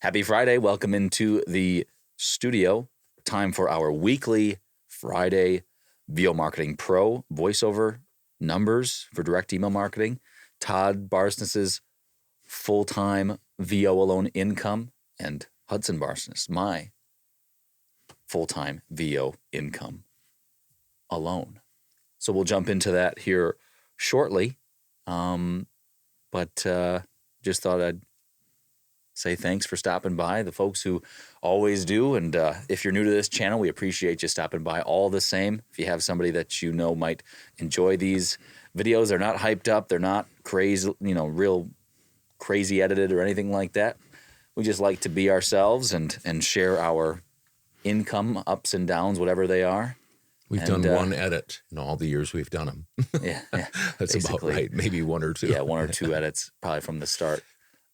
Happy Friday. Welcome into the studio. Time for our weekly Friday VO Marketing Pro voiceover numbers for direct email marketing. Todd Barsness's full-time VO alone income, and Hudson Barsness, my full-time VO income alone. So we'll jump into that here shortly. But just thought I'd say thanks for stopping by, the folks who always do. And if you're new to this channel, we appreciate you stopping by all the same. If you have somebody that you know might enjoy these videos, they're not hyped up, they're not crazy, real crazy edited or anything like that. We just like to be ourselves and share our income ups and downs, whatever they are. We've done one edit in all the years we've done them. Yeah, That's about right. Maybe one or two. Yeah, one or two edits probably from the start.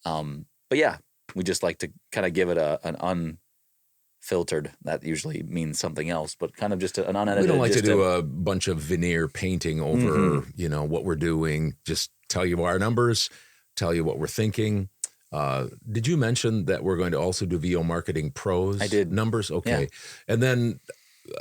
But yeah, we just like to kind of give it an unfiltered. That usually means something else, but kind of just an unedited. We don't like to do a bunch of veneer painting over, what we're doing. Just tell you our numbers, tell you what we're thinking. Did you mention that we're going to also do VO Marketing Pros? I did. Numbers? Okay. Yeah. And then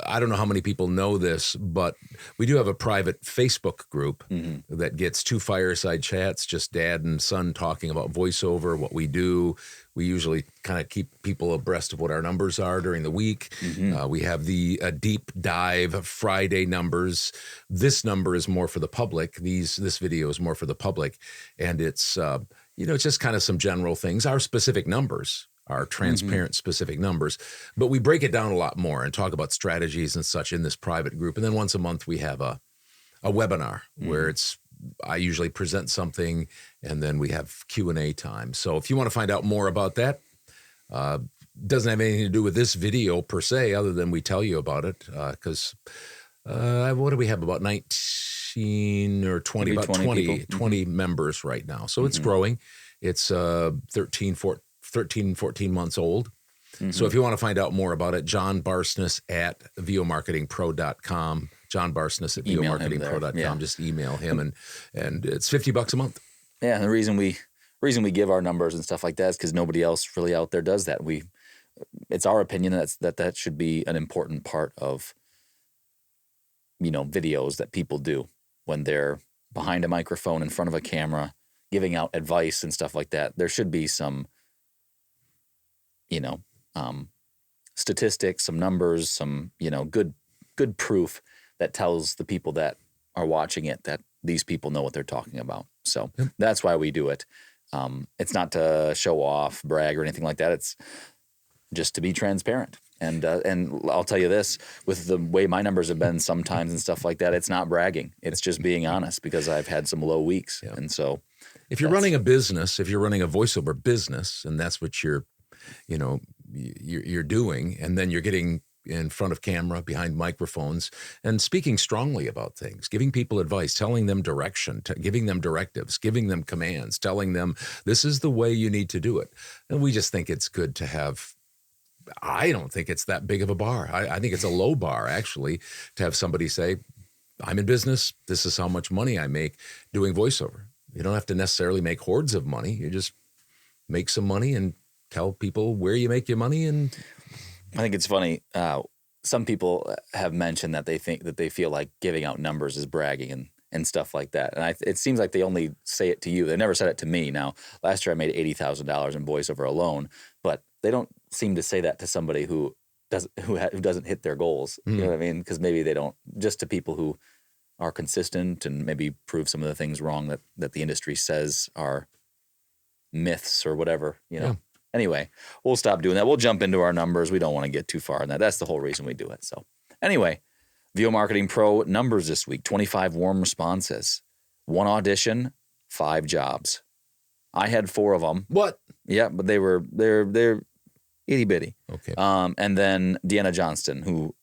I don't know how many people know this, but we do have a private Facebook group that gets 2 fireside chats, just dad and son talking about voiceover, what we do. We usually kind of keep people abreast of what our numbers are during the week. We have the deep dive Friday numbers. This number is more for the public. This video is more for the public. And it's, it's just kind of some general things. Our specific numbers are transparent, specific numbers, but we break it down a lot more and talk about strategies and such in this private group. And then once a month we have a webinar where I usually present something and then we have Q&A time. So if you want to find out more about that, doesn't have anything to do with this video per se, other than we tell you about it. Because what do we have? About 19 or 20, Maybe about 20 20 members right now. So it's growing. It's 13, 14 months old. So if you want to find out more about it, John Barsness at VOMarketingPro.com, John Barsness at VOMarketingPro.com. Yeah. Just email him, and it's $50 a month. Yeah, and the reason we give our numbers and stuff like that is because nobody else really out there does that. It's our opinion that should be an important part of videos that people do when they're behind a microphone in front of a camera, giving out advice and stuff like that. There should be some statistics, some numbers, some, good proof that tells the people that are watching it that these people know what they're talking about. So that's why we do it. It's not to show off, brag, or anything like that. It's just to be transparent. And I'll tell you this, with the way my numbers have been sometimes and stuff like that, it's not bragging. It's just being honest, because I've had some low weeks. Yeah. And so if you're running a business, if you're running a voiceover business, and that's what you're doing, and then you're getting in front of camera, behind microphones, and speaking strongly about things, giving people advice, telling them direction, giving them directives, giving them commands, telling them this is the way you need to do it. And we just think it's good to have, I don't think it's that big of a bar. I think it's a low bar, actually, to have somebody say, I'm in business, this is how much money I make doing voiceover. You don't have to necessarily make hordes of money. You just make some money and tell people where you make your money. And I think it's funny. Some people have mentioned that they think that they feel like giving out numbers is bragging and stuff like that. And it seems like they only say it to you. They never said it to me. Now, last year I made $80,000 in voiceover alone, but they don't seem to say that to somebody who doesn't hit their goals. You know what I mean? Because maybe they don't. Just to people who are consistent and maybe prove some of the things wrong that the industry says are myths or whatever. Yeah. Anyway, we'll stop doing that. We'll jump into our numbers. We don't want to get too far in that. That's the whole reason we do it. So anyway, VO Marketing Pro numbers this week, 25 warm responses, 1 audition, 5 jobs. I had 4 of them. What? Yeah, but they're itty bitty. Okay. And then Deanna Johnston, who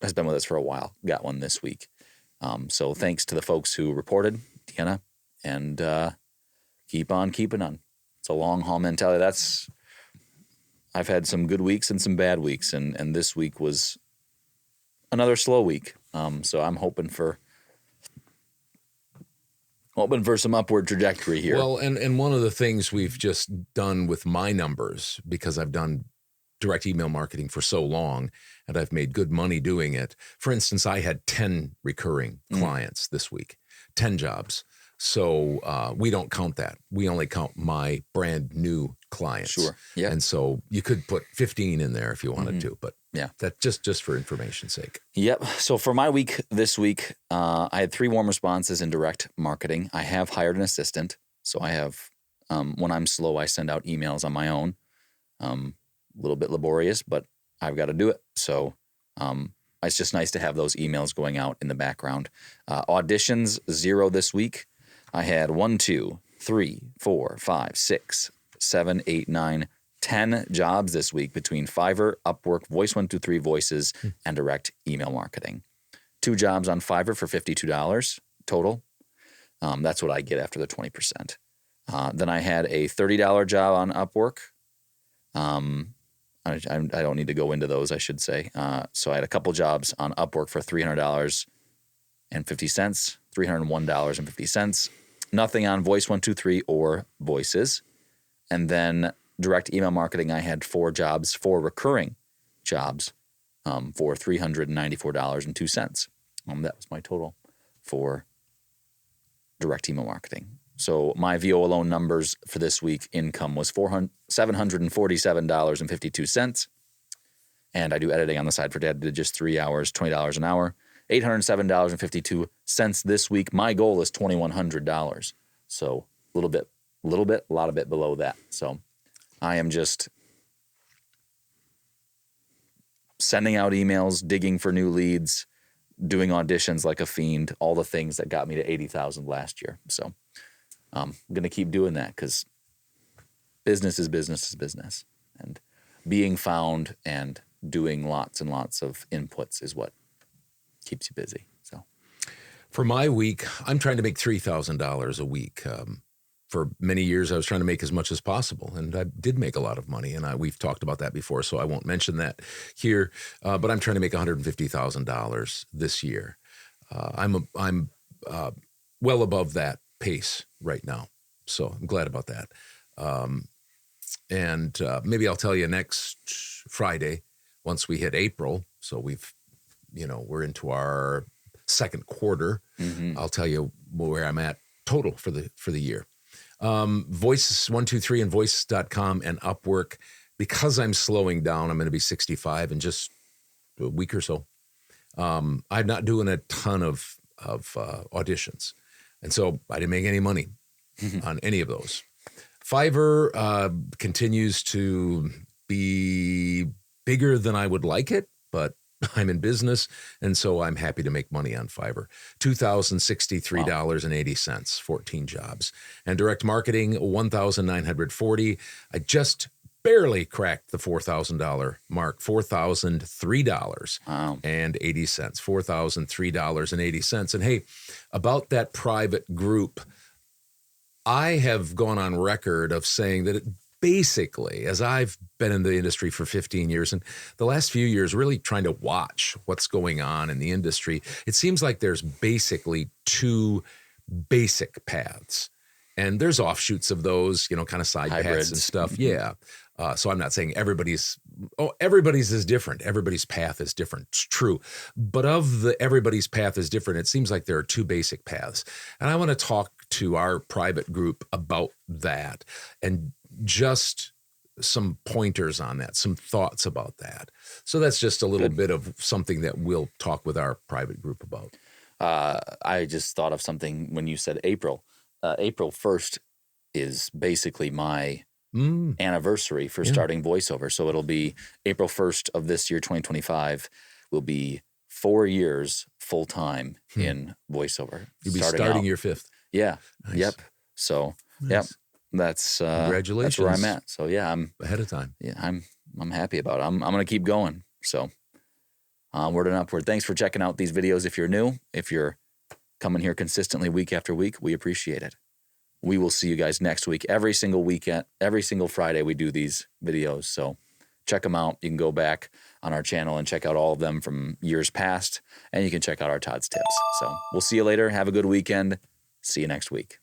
has been with us for a while, got one this week. So thanks to the folks who reported, Deanna, and keep on keeping on. It's a long haul mentality. I've had some good weeks and some bad weeks, and this week was another slow week. So I'm hoping for Hoping for some upward trajectory here. Well, and one of the things we've just done with my numbers, because I've done direct email marketing for so long and I've made good money doing it. For instance, I had 10 recurring clients this week, 10 jobs. So we don't count that. We only count my brand new clients. Sure. Yeah. And so you could put 15 in there if you wanted to, but yeah, that just for information's sake. Yep. So for my week this week, I had 3 warm responses in direct marketing. I have hired an assistant. So I have, when I'm slow, I send out emails on my own. A little bit laborious, but I've got to do it. So it's just nice to have those emails going out in the background. Auditions, 0 this week. I had 1, 2, 3, 4, 5, 6, 7, 8, 9, 10 jobs this week between Fiverr, Upwork, Voice123 Voices, and direct email marketing. 2 jobs on Fiverr for $52 total. That's what I get after the 20%. Then I had a $30 job on Upwork. I don't need to go into those, I should say. So I had a couple jobs on Upwork for $300.50, $301.50. Nothing on Voice123 or Voices. And then direct email marketing, I had 4 jobs, 4 recurring jobs for $394.02. That was my total for direct email marketing. So my VO alone numbers for this week income was $747.52. And I do editing on the side for Dad. Did just 3 hours, $20 an hour, $807.52 this week. My goal is $2,100. So a lot of it below that. So I am just sending out emails, digging for new leads, doing auditions like a fiend, all the things that got me to 80,000 last year. So I'm going to keep doing that because business is business is business. And being found and doing lots and lots of inputs is what keeps you busy. So for my week, I'm trying to make $3,000 a week. For many years, I was trying to make as much as possible, and I did make a lot of money, and we've talked about that before, so I won't mention that here. But I'm trying to make $150,000 this year. I'm well above that pace right now, so I'm glad about that. And maybe I'll tell you next Friday once we hit April. So we're into our second quarter. I'll tell you where I'm at total for the year. Voices123 and voices.com and Upwork. Because I'm slowing down, I'm going to be 65 in just a week or so. I'm not doing a ton of auditions. And so I didn't make any money on any of those. Fiverr continues to be bigger than I would like it, but I'm in business, and so I'm happy to make money on Fiverr. $2,063.80, 14 jobs. And direct marketing, $1,940. I just barely cracked the $4,000 mark, $4,003 and 80 cents, $4,003.80. And hey, about that private group, I have gone on record of saying that basically, as I've been in the industry for 15 years and the last few years really trying to watch what's going on in the industry, it seems like there's basically 2 basic paths. And there's offshoots of those, kind of side paths and stuff. Yeah. So I'm not saying everybody's is different. Everybody's path is different. It's true. But of the everybody's path is different, it seems like there are 2 basic paths. And I want to talk to our private group about that and just some pointers on that, some thoughts about that. So that's just a little bit of something that we'll talk with our private group about. I just thought of something when you said April. April 1st is basically my anniversary for starting voiceover. So it'll be April 1st of this year, 2025, will be 4 years full time in voiceover. You'll be starting your 5th. Yeah. Nice. Yep. So, nice. That's congratulations. That's where I'm at. So yeah, I'm ahead of time. Yeah, I'm happy about it. I'm going to keep going. So onward and upward. Thanks for checking out these videos. If you're new, if you're coming here consistently week after week, we appreciate it. We will see you guys next week. Every single weekend, every single Friday, we do these videos. So check them out. You can go back on our channel and check out all of them from years past, and you can check out our Todd's Tips. So we'll see you later. Have a good weekend. See you next week.